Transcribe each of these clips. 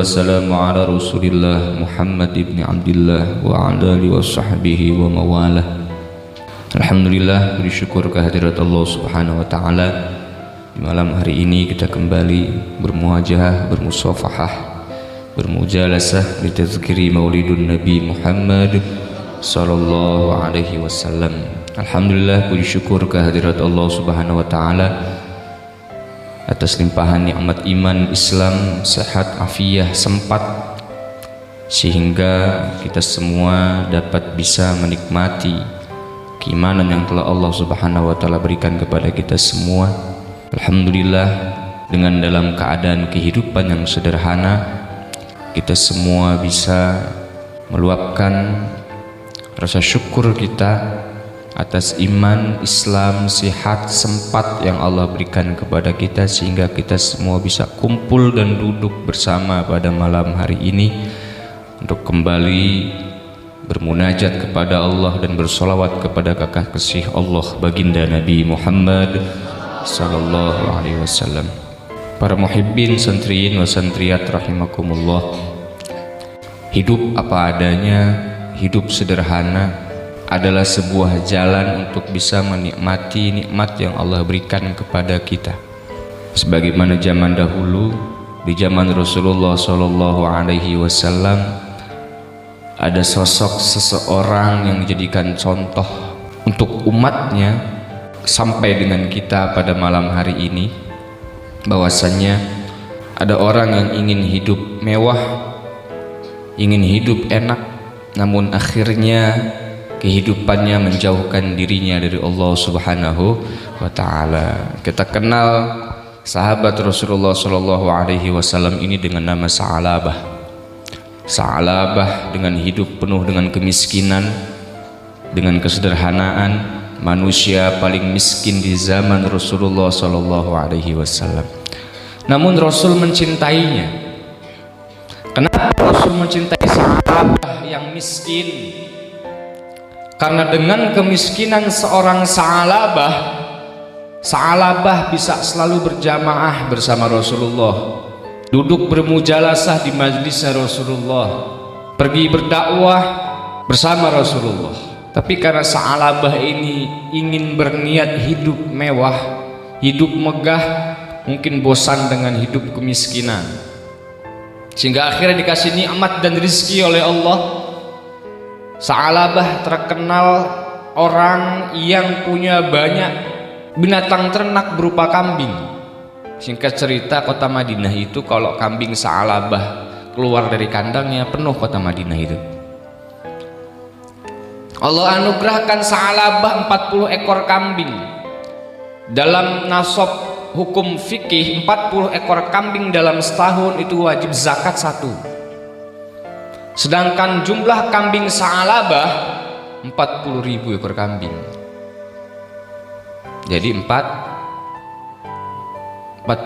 wassalamu ala Rasulillah Muhammad ibn Abdillah wa ala alihi wa sahbihi wa mawalah. Alhamdulillah, bersyukur kehadirat Allah Subhanahu wa taala. Di malam hari ini kita kembali bermuajahah, bermusafahah, bermujalasah li tazkiri Maulidun Nabi Muhammad sallallahu alaihi wasallam. Alhamdulillah, bersyukur kehadirat Allah Subhanahu wa taala atas limpahan nikmat iman, Islam, sehat, afiah, sempat, sehingga kita semua dapat bisa menikmati keimanan yang telah Allah Subhanahu wa taala berikan kepada kita semua. Alhamdulillah, dengan dalam keadaan kehidupan yang sederhana, kita semua bisa meluapkan rasa syukur kita atas iman, Islam, sehat, sempat yang Allah berikan kepada kita, sehingga kita semua bisa kumpul dan duduk bersama pada malam hari ini untuk kembali bermunajat kepada Allah dan bersolawat kepada kekasih Allah baginda Nabi Muhammad sallallahu alaihi wasallam. Para muhibbin, santriin wa santriyat rahimakumullah, hidup apa adanya, hidup sederhana adalah sebuah jalan untuk bisa menikmati nikmat yang Allah berikan kepada kita. Sebagaimana zaman dahulu, di zaman Rasulullah sallallahu alaihi wasallam, ada sosok seseorang yang dijadikan contoh untuk umatnya sampai dengan kita pada malam hari ini, bahwasannya ada orang yang ingin hidup mewah, ingin hidup enak, namun akhirnya kehidupannya menjauhkan dirinya dari Allah Subhanahu wa taala. Kita kenal sahabat Rasulullah sallallahu alaihi wasallam ini dengan nama Sa'labah. Sa'labah dengan hidup penuh dengan kemiskinan, dengan kesederhanaan, manusia paling miskin di zaman Rasulullah sallallahu alaihi wasallam. Namun Rasul mencintainya. Kenapa Rasul mencintai Sa'labah yang miskin? Karena dengan kemiskinan seorang Sa'labah bisa selalu berjamaah bersama Rasulullah, duduk bermujalasah di majlis Rasulullah, pergi berdakwah bersama Rasulullah. Tapi karena Sa'labah ini ingin berniat hidup mewah, hidup megah, mungkin bosan dengan hidup kemiskinan, sehingga akhirnya dikasih nikmat dan rezeki oleh Allah. Sa'labah terkenal orang yang punya banyak binatang ternak berupa kambing. Singkat cerita, kota Madinah itu kalau kambing Sa'labah keluar dari kandangnya, penuh kota Madinah itu. Allah anugerahkan Sa'labah 40 ekor kambing. Dalam nasab hukum fikih, 40 ekor kambing dalam setahun itu wajib zakat 1. Sedangkan jumlah kambing Sa'labah 40.000 ekor kambing. Jadi 40 apa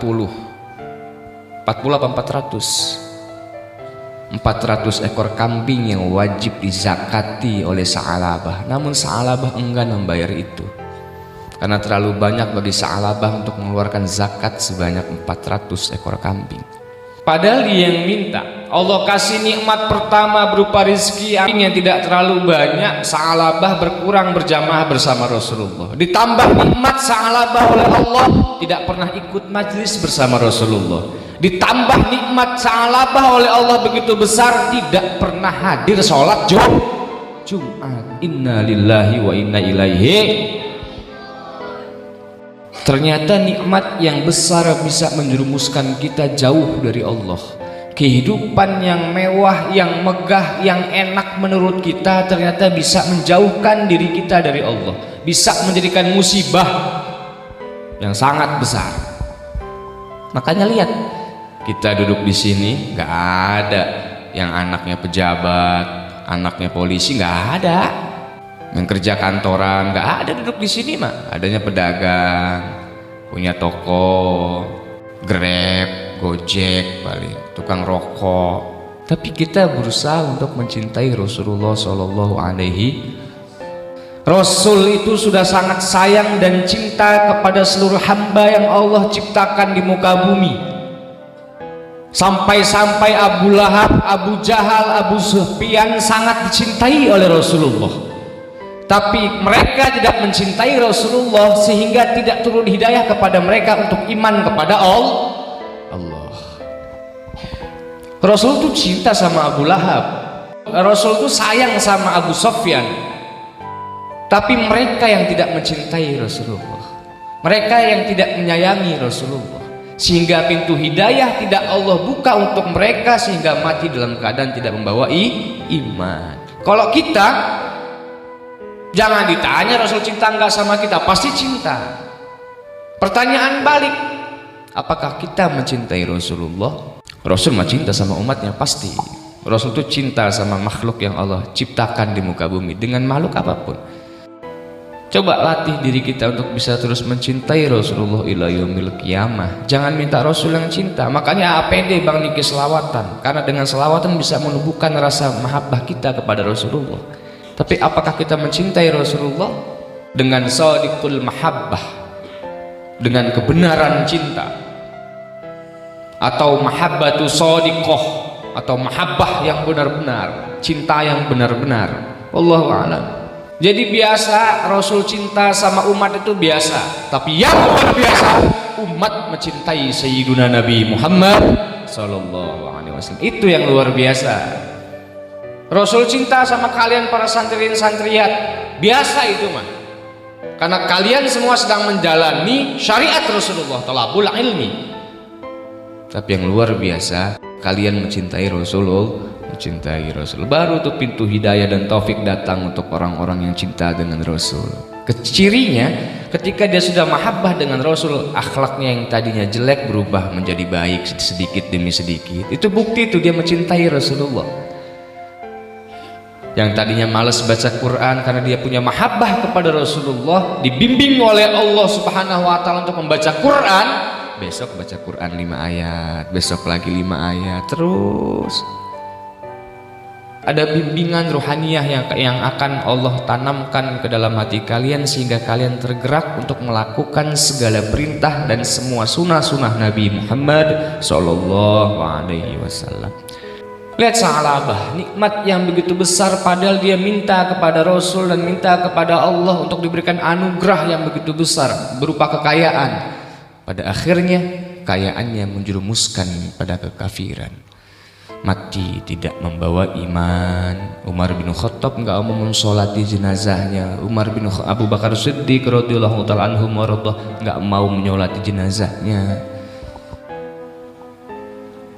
400 ekor kambing yang wajib dizakati oleh Sa'labah. Namun Sa'labah enggan membayar itu, karena terlalu banyak bagi Sa'labah untuk mengeluarkan zakat sebanyak 400 ekor kambing. Padahal dia yang minta. Allah kasih nikmat pertama berupa rezeki yang tidak terlalu banyak. Sa'labah berkurang berjamaah bersama Rasulullah. Ditambah nikmat Sa'labah oleh Allah, tidak pernah ikut majlis bersama Rasulullah. Ditambah nikmat Sa'labah oleh Allah begitu besar, tidak pernah hadir sholat Jumat. Inna lillahi wa inna ilaihi. Ternyata nikmat yang besar bisa menjerumuskan kita jauh dari Allah. Kehidupan yang mewah, yang megah, yang enak menurut kita ternyata bisa menjauhkan diri kita dari Allah, bisa menjadikan musibah yang sangat besar. Makanya lihat, kita duduk di sini, nggak ada yang anaknya pejabat, anaknya polisi, nggak ada. Yang kerja kantoran nggak ada duduk di sini mah, adanya pedagang, punya toko, Grab, Gojek, paling tukang rokok. Tapi kita berusaha untuk mencintai Rasulullah Shallallahu Alaihi. Rasul itu sudah sangat sayang dan cinta kepada seluruh hamba yang Allah ciptakan di muka bumi. Sampai-sampai Abu Lahab, Abu Jahal, Abu Sufyan sangat dicintai oleh Rasulullah. Tapi mereka tidak mencintai Rasulullah sehingga tidak turun hidayah kepada mereka untuk iman kepada Allah. Rasul itu cinta sama Abu Lahab, Rasul itu sayang sama Abu Sufyan. Tapi mereka yang tidak mencintai Rasulullah, mereka yang tidak menyayangi Rasulullah, sehingga pintu hidayah tidak Allah buka untuk mereka, sehingga mati dalam keadaan tidak membawa iman. Kalau kita, jangan ditanya Rasul cinta enggak sama kita, pasti cinta. Pertanyaan balik, apakah kita mencintai Rasulullah? Rasul mah cinta sama umatnya pasti. Rasul itu cinta sama makhluk yang Allah ciptakan di muka bumi, dengan makhluk apapun. Coba latih diri kita untuk bisa terus mencintai Rasulullah ila yaumil qiyamah. Jangan minta Rasul yang cinta. Makanya APD Bang Niki selawatan, karena dengan selawatan bisa menumbuhkan rasa mahabbah kita kepada Rasulullah. Tapi apakah kita mencintai Rasulullah dengan shadiqul mahabbah, dengan kebenaran cinta, atau mahabbatu shadiqah, atau mahabbah yang benar-benar, cinta yang benar-benar? Wallahu a'lam. Jadi biasa Rasul cinta sama umat itu biasa, tapi yang luar biasa umat mencintai Sayyiduna Nabi Muhammad Sallallahu Alaihi Wasallam. Itu yang luar biasa. Rasul cinta sama kalian para santriin-santriat, biasa itu mah, karena kalian semua sedang menjalani syariat Rasulullah, talabul ilmi. Tapi yang luar biasa, kalian mencintai Rasulullah, mencintai Rasul. Baru tuh pintu hidayah dan taufik datang untuk orang-orang yang cinta dengan Rasul. Cirinya ketika dia sudah mahabbah dengan Rasul, akhlaknya yang tadinya jelek berubah menjadi baik sedikit demi sedikit. Itu bukti itu dia mencintai Rasulullah. Yang tadinya malas baca Quran karena dia punya mahabbah kepada Rasulullah, dibimbing oleh Allah Subhanahu wa taala untuk membaca Quran. Besok baca Quran 5 ayat, besok lagi 5 ayat, terus ada bimbingan ruhaniyah yang akan Allah tanamkan ke dalam hati kalian, sehingga kalian tergerak untuk melakukan segala perintah dan semua sunnah-sunnah Nabi Muhammad Sallallahu Alaihi Wasallam. Lihat Sa'labah, nikmat yang begitu besar, padahal dia minta kepada Rasul dan minta kepada Allah untuk diberikan anugerah yang begitu besar berupa kekayaan. Pada akhirnya kekayaannya menjerumuskan pada kekafiran. Mati tidak membawa iman. Umar bin Khattab nggak mau mensolati jenazahnya. Umar bin Abu Bakar Siddiq radhiyallahu taala anhu nggak mau menyolati jenazahnya.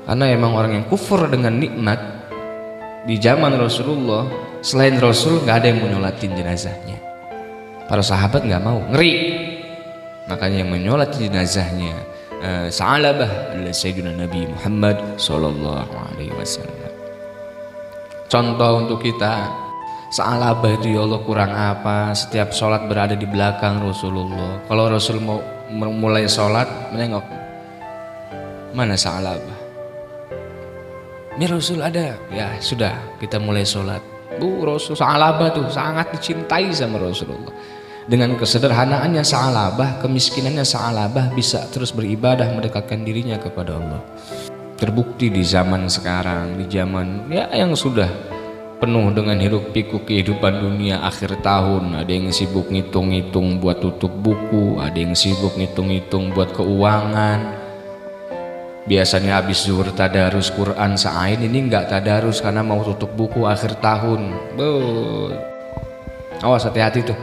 Karena emang orang yang kufur dengan nikmat di zaman Rasulullah, selain Rasul nggak ada yang menyolatin jenazahnya. Para sahabat nggak mau, ngeri. Makanya yang menyolati jenazahnya Sa'labah adalah Sayyidina Nabi Muhammad Sallallahu Alaihi Wasallam. Contoh untuk kita, Sa'labah itu ya Allah kurang apa? Setiap sholat berada di belakang Rasulullah. Kalau Rasul mau mulai sholat, menengok, mana Sa'labah? Ini Rasul ada, ya sudah kita mulai sholat. Rasul Sa'labah tuh sangat dicintai sama Rasulullah. Dengan kesederhanaannya Sa'labah, kemiskinannya Sa'labah bisa terus beribadah mendekatkan dirinya kepada Allah. Terbukti di zaman sekarang, di zaman ya yang sudah penuh dengan hiruk pikuk kehidupan dunia akhir tahun. Ada yang sibuk ngitung-ngitung buat tutup buku, ada yang sibuk ngitung-ngitung buat keuangan. Biasanya habis zuhur tadarus Quran sa'ain, ini enggak tadarus karena mau tutup buku akhir tahun. Awas, hati-hati tuh.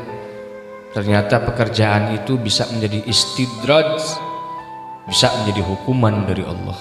Ternyata pekerjaan itu bisa menjadi istidraj, bisa menjadi hukuman dari Allah.